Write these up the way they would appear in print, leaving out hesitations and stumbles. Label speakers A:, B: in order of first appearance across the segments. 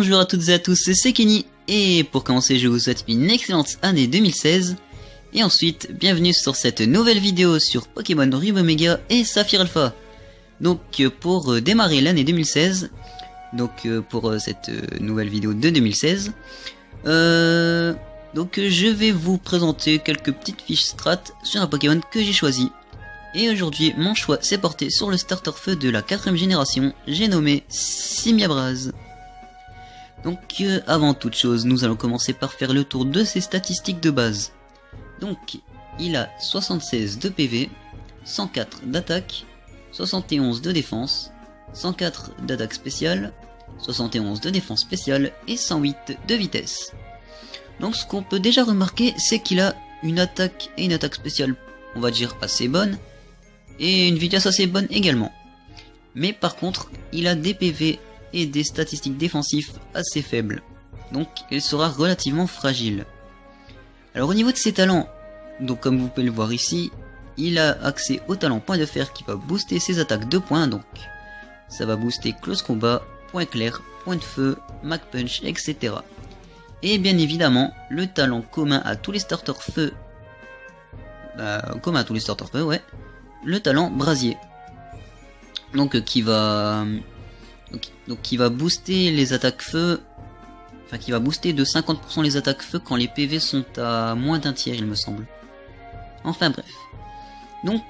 A: Bonjour à toutes et à tous, c'est Kenny, et pour commencer je vous souhaite une excellente année 2016, et ensuite bienvenue sur cette nouvelle vidéo sur Pokémon Ruby Omega et Saphir Alpha. Donc pour démarrer l'année 2016, pour cette nouvelle vidéo de 2016, je vais vous présenter quelques petites fiches strat sur un Pokémon que j'ai choisi. Et aujourd'hui mon choix s'est porté sur le starter feu de la 4ème génération, j'ai nommé Simiabraz. Donc avant toute chose, nous allons commencer par faire le tour de ses statistiques de base. Donc il a 76 de PV, 104 d'attaque, 71 de défense, 104 d'attaque spéciale, 71 de défense spéciale et 108 de vitesse. Donc ce qu'on peut déjà remarquer, c'est qu'il a une attaque et une attaque spéciale, on va dire assez bonne, et une vitesse assez bonne également. Mais par contre, il a des PV et des statistiques défensives assez faibles, donc il sera relativement fragile. Alors au niveau de ses talents, donc comme vous pouvez le voir ici, il a accès au talent point de fer qui va booster ses attaques de points, donc ça va booster close combat, point clair, point de feu, mag punch, etc. Et bien évidemment, le talent commun à tous les starters feu, le talent brasier, donc qui va booster les attaques feu, enfin qui va booster de 50% les attaques feu quand les PV sont à moins d'un tiers il me semble. Enfin bref. Donc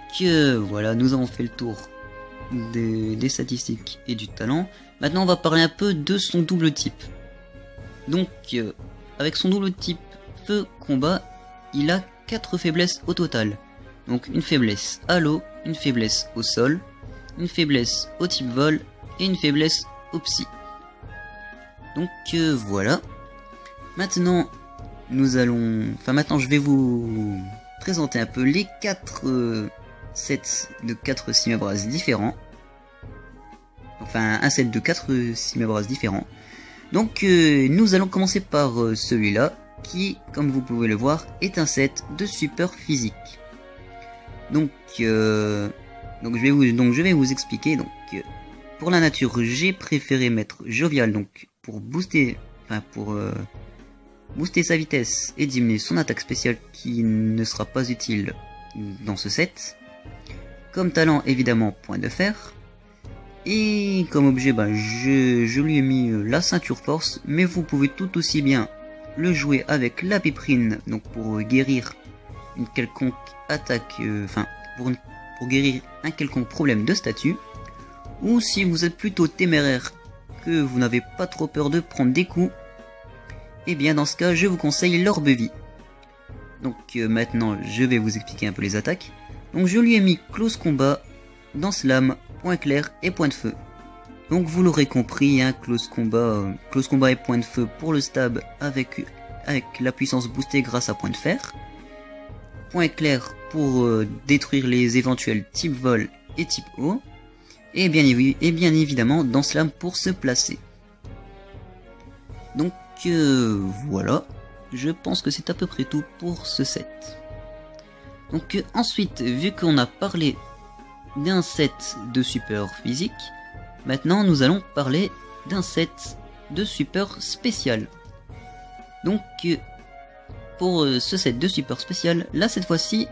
A: voilà, nous avons fait le tour des statistiques et du talent. Maintenant on va parler un peu de son double type. Donc avec son double type feu combat, il a 4 faiblesses au total. Donc une faiblesse à l'eau, une faiblesse au sol, une faiblesse au type vol et une faiblesse au psy. Donc voilà. Maintenant je vais vous présenter un peu les 4 sets de 4 Simiabraz différents. Enfin un set de 4 Simiabraz différents. Donc nous allons commencer par celui-là qui, comme vous pouvez le voir, est un set de super physique. Donc je vais vous expliquer. Donc pour la nature, j'ai préféré mettre Jovial, donc pour booster sa vitesse et diminuer son attaque spéciale qui ne sera pas utile dans ce set. Comme talent, évidemment, point de fer. Et comme objet, je lui ai mis la ceinture force, mais vous pouvez tout aussi bien le jouer avec la piprine, donc pour guérir une quelconque attaque, pour guérir un quelconque problème de statut. Ou si vous êtes plutôt téméraire, que vous n'avez pas trop peur de prendre des coups, et bien dans ce cas je vous conseille l'orbe vie. Donc maintenant je vais vous expliquer un peu les attaques. Donc je lui ai mis close combat, danse lame, point clair et point de feu. Donc vous l'aurez compris, hein, close combat et point de feu pour le stab avec la puissance boostée grâce à point de fer. Point clair pour détruire les éventuels type vol et type eau. Et bien évidemment danse lame pour se placer. Donc voilà, je pense que c'est à peu près tout pour ce set. Donc ensuite, vu qu'on a parlé d'un set de super physique, maintenant nous allons parler d'un set de super spécial. Donc pour ce set de super spécial, là cette fois-ci,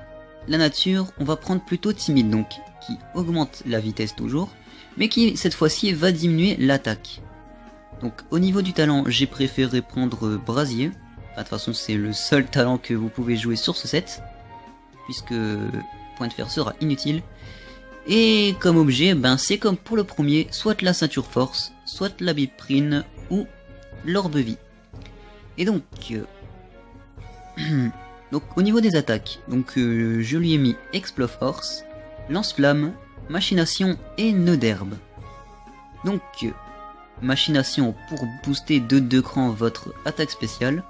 A: la nature, on va prendre plutôt timide, donc qui augmente la vitesse toujours, mais qui cette fois-ci va diminuer l'attaque. Donc au niveau du talent, j'ai préféré prendre brasier. Enfin, de toute façon c'est le seul talent que vous pouvez jouer sur ce set, puisque point de fer sera inutile. Et comme objet, c'est comme pour le premier, soit la ceinture force, soit la biprine ou l'orbe vie. Et donc au niveau des attaques, je lui ai mis Exploforce, lance-flamme, machination et nœud d'herbe. Donc machination pour booster de 2 crans votre attaque spéciale,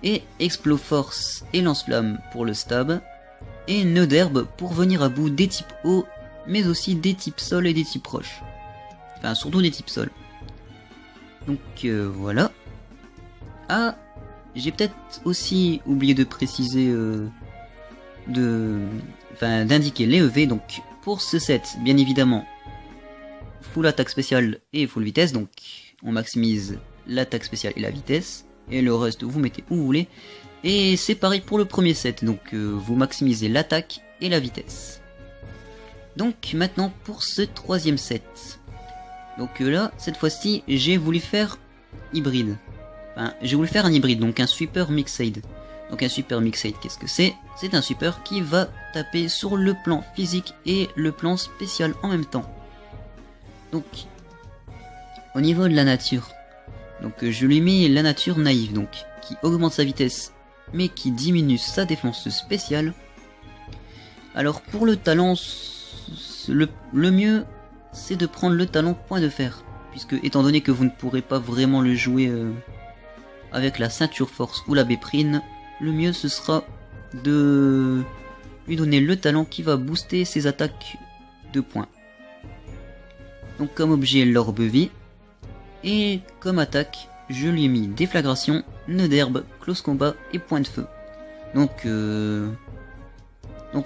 A: et Exploforce et lance-flamme pour le stab, et nœud d'herbe pour venir à bout des types eau, mais aussi des types sol et des types roche. Enfin surtout des types sol. Donc voilà. Ah, j'ai peut-être aussi oublié de préciser, d'indiquer les EV. Donc pour ce set, bien évidemment, full attaque spéciale et full vitesse, donc on maximise l'attaque spéciale et la vitesse, et le reste vous mettez où vous voulez. Et c'est pareil pour le premier set, donc vous maximisez l'attaque et la vitesse. Donc maintenant pour ce troisième set. Donc là, cette fois-ci, j'ai voulu faire hybride. Enfin, j'ai voulu faire un hybride, donc un sweeper mixed. Donc un sweeper mixed, qu'est-ce que c'est? C'est un sweeper qui va taper sur le plan physique et le plan spécial en même temps. Donc, au niveau de la nature, donc je lui ai mis la nature naïve, donc qui augmente sa vitesse, mais qui diminue sa défense spéciale. Alors pour le talent, le mieux, c'est de prendre le talent point de fer, puisque étant donné que vous ne pourrez pas vraiment le jouer avec la ceinture force ou la béprine, le mieux ce sera de lui donner le talent qui va booster ses attaques de points. Donc comme objet l'orbe vie, et comme attaque je lui ai mis déflagration, nœud d'herbe, close combat et point de feu. Donc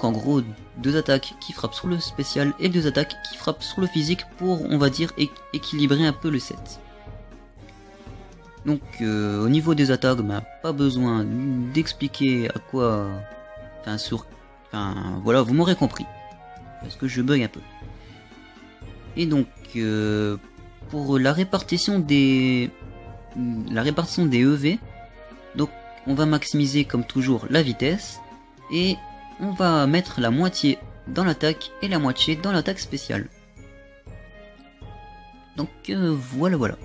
A: en gros 2 attaques qui frappent sur le spécial et 2 attaques qui frappent sur le physique pour, on va dire, équilibrer un peu le set. Donc au niveau des attaques, pas besoin d'expliquer à quoi... voilà, vous m'aurez compris. Parce que je bug un peu. Et donc pour la répartition des EV, donc on va maximiser comme toujours la vitesse et on va mettre la moitié dans l'attaque et la moitié dans l'attaque spéciale. Donc voilà.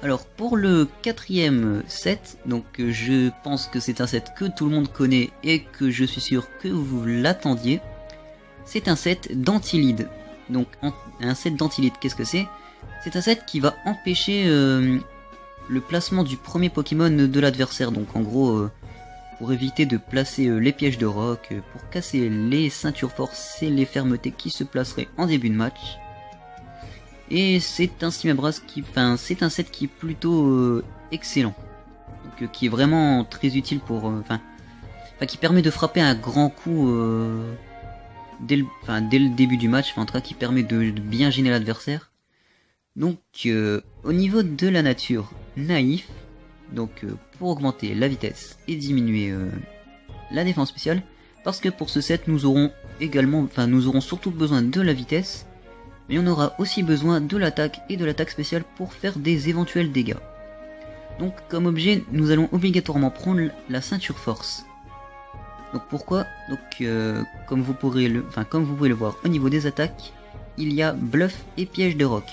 A: Alors pour le quatrième set, donc je pense que c'est un set que tout le monde connaît et que je suis sûr que vous l'attendiez. C'est un set d'anti-lead. Donc un set d'anti-lead, qu'est-ce que c'est? C'est un set qui va empêcher le placement du premier Pokémon de l'adversaire. Donc en gros, pour éviter de placer les pièges de roc, pour casser les ceintures force et les fermetés qui se placeraient en début de match. Et c'est un Simiabras c'est un set qui est plutôt excellent. Donc qui est vraiment très utile pour... qui permet de frapper un grand coup dès le début du match, en tout cas qui permet de bien gêner l'adversaire. Donc au niveau de la nature, naïf, donc pour augmenter la vitesse et diminuer la défense spéciale, parce que pour ce set nous aurons surtout besoin de la vitesse, mais on aura aussi besoin de l'attaque et de l'attaque spéciale pour faire des éventuels dégâts. Donc comme objet, nous allons obligatoirement prendre la ceinture force. Donc pourquoi? Donc comme vous pouvez le voir au niveau des attaques, il y a bluff et piège de roc.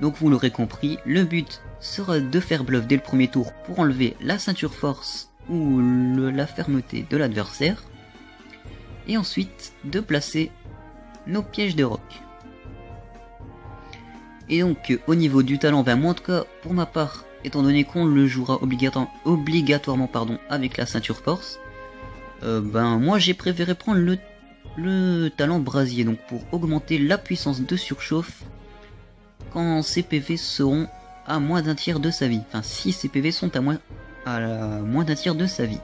A: Donc vous l'aurez compris, le but sera de faire bluff dès le premier tour pour enlever la ceinture force ou la fermeté de l'adversaire, et ensuite de placer nos pièges de roc. Et donc au niveau du talent, moi en tout cas pour ma part, étant donné qu'on le jouera obligatoirement avec la ceinture force, moi j'ai préféré prendre le talent brasier, donc pour augmenter la puissance de surchauffe quand ses PV seront à moins d'un tiers de sa vie. Enfin, si ses PV sont à moins d'un tiers de sa vie.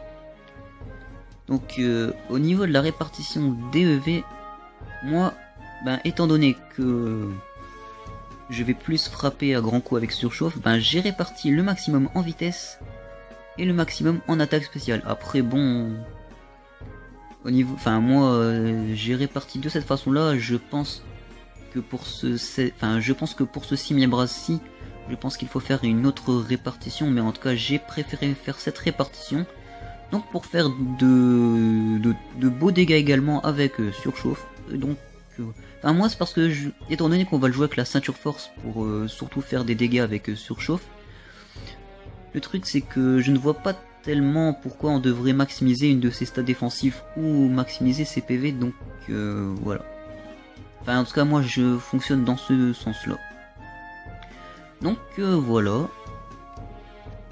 A: Donc au niveau de la répartition des EV, moi, étant donné que je vais plus frapper à grands coups avec surchauffe, j'ai réparti le maximum en vitesse et le maximum en attaque spéciale. Après bon, au niveau, j'ai réparti de cette façon-là. Je pense que pour ce Simiabras-ci, je pense qu'il faut faire une autre répartition, mais en tout cas j'ai préféré faire cette répartition, donc pour faire de beaux dégâts également avec surchauffe. Donc moi c'est parce que étant donné qu'on va le jouer avec la ceinture force pour surtout faire des dégâts avec surchauffe, le truc c'est que je ne vois pas tellement pourquoi on devrait maximiser une de ses stats défensifs ou maximiser ses PV, donc voilà. En tout cas moi je fonctionne dans ce sens là. Donc voilà.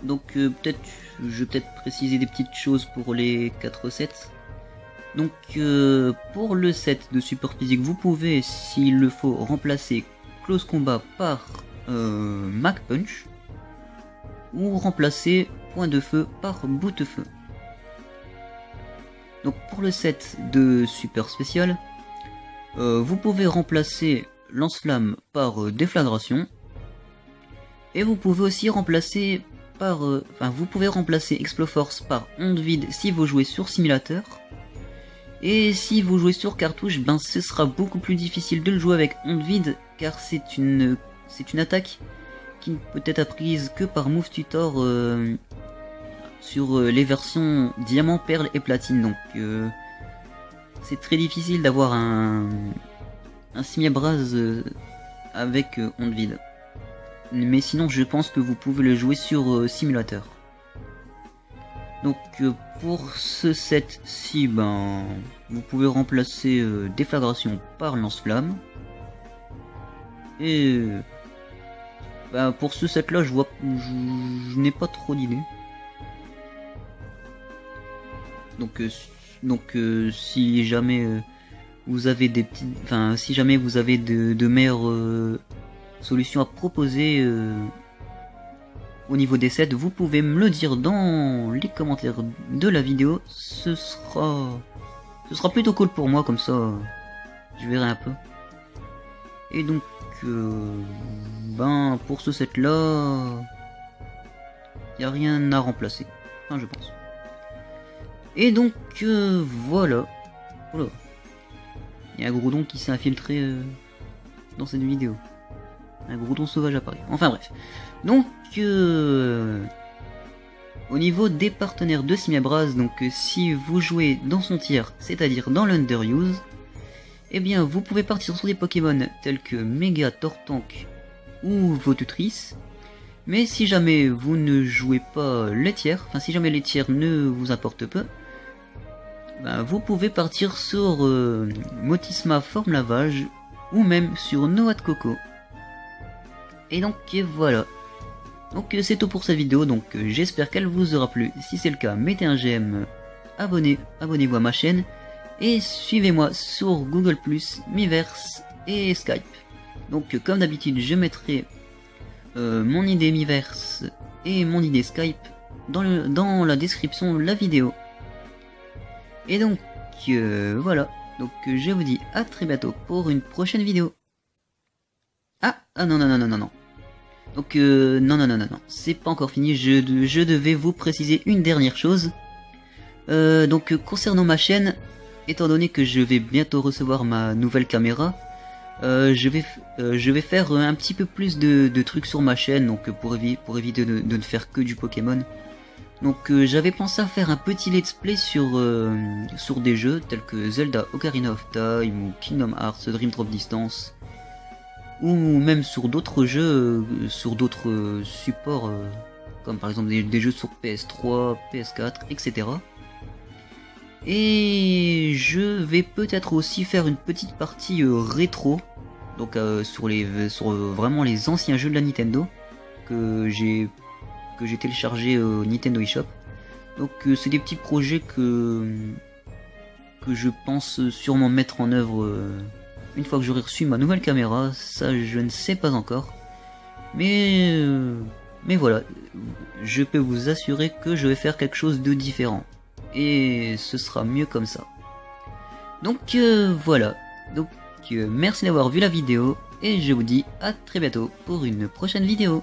A: Donc je vais peut-être préciser des petites choses pour les 4 sets. Donc pour le set de support physique, vous pouvez, s'il le faut, remplacer Close Combat par Mac Punch, ou remplacer Point de Feu par Bout de Feu. Donc pour le set de super spécial, vous pouvez remplacer Lance-Flamme par Déflagration, Et vous pouvez aussi remplacer par, vous pouvez remplacer Exploforce par Onde Vide si vous jouez sur simulateur. Et si vous jouez sur cartouche, ben ce sera beaucoup plus difficile de le jouer avec Onde Vide, car c'est une attaque qui ne peut être apprise que par Move Tutor sur les versions Diamant, Perle et Platine. Donc c'est très difficile d'avoir un Simiabras avec Onde Vide. Mais sinon je pense que vous pouvez le jouer sur simulateur. Donc pour ce set-ci, ben vous pouvez remplacer Déflagration par Lance-Flamme. Et ben, pour ce set-là, je n'ai pas trop d'idées. Donc si jamais vous avez des petits, si jamais vous avez de meilleures solutions à proposer au niveau des sets, vous pouvez me le dire dans les commentaires de la vidéo. Ce sera plutôt cool pour moi, comme ça je verrai un peu. Et donc ben pour ce set là, il n'y a rien à remplacer, je pense. Et donc voilà. Oula. Il y a un Groudon qui s'est infiltré dans cette vidéo. Un Groudon sauvage apparu. Enfin bref. Donc au niveau des partenaires de Simiabras, donc si vous jouez dans son tiers, c'est-à-dire dans l'Underuse, eh bien vous pouvez partir sur des Pokémon tels que Mega Tortank ou Votutrice. Mais si jamais vous ne jouez pas les tiers, si jamais les tiers ne vous importent peu, ben, vous pouvez partir sur Motisma Forme Lavage ou même sur Noix de Coco. Et donc voilà. Donc c'est tout pour cette vidéo, donc j'espère qu'elle vous aura plu. Si c'est le cas, mettez un j'aime, abonnez-vous à ma chaîne et suivez-moi sur Google+, Miiverse et Skype. Donc comme d'habitude, je mettrai mon idée Miiverse et mon idée Skype dans la description de la vidéo. Et donc voilà, donc je vous dis à très bientôt pour une prochaine vidéo. Non. Donc non, c'est pas encore fini, je devais vous préciser une dernière chose. Donc concernant ma chaîne, étant donné que je vais bientôt recevoir ma nouvelle caméra, je vais faire un petit peu plus de trucs sur ma chaîne, donc pour éviter de ne faire que du Pokémon. Donc j'avais pensé à faire un petit let's play sur des jeux tels que Zelda Ocarina of Time ou Kingdom Hearts Dream Drop Distance, ou même sur d'autres jeux, sur d'autres supports, comme par exemple des jeux sur PS3, PS4, etc. Et je vais peut-être aussi faire une petite partie rétro, donc sur vraiment les anciens jeux de la Nintendo que j'ai téléchargé au Nintendo eShop. Donc c'est des petits projets que je pense sûrement mettre en œuvre une fois que j'aurai reçu ma nouvelle caméra. Ça je ne sais pas encore, mais voilà, je peux vous assurer que je vais faire quelque chose de différent et ce sera mieux comme ça. Donc voilà, donc merci d'avoir vu la vidéo et je vous dis à très bientôt pour une prochaine vidéo.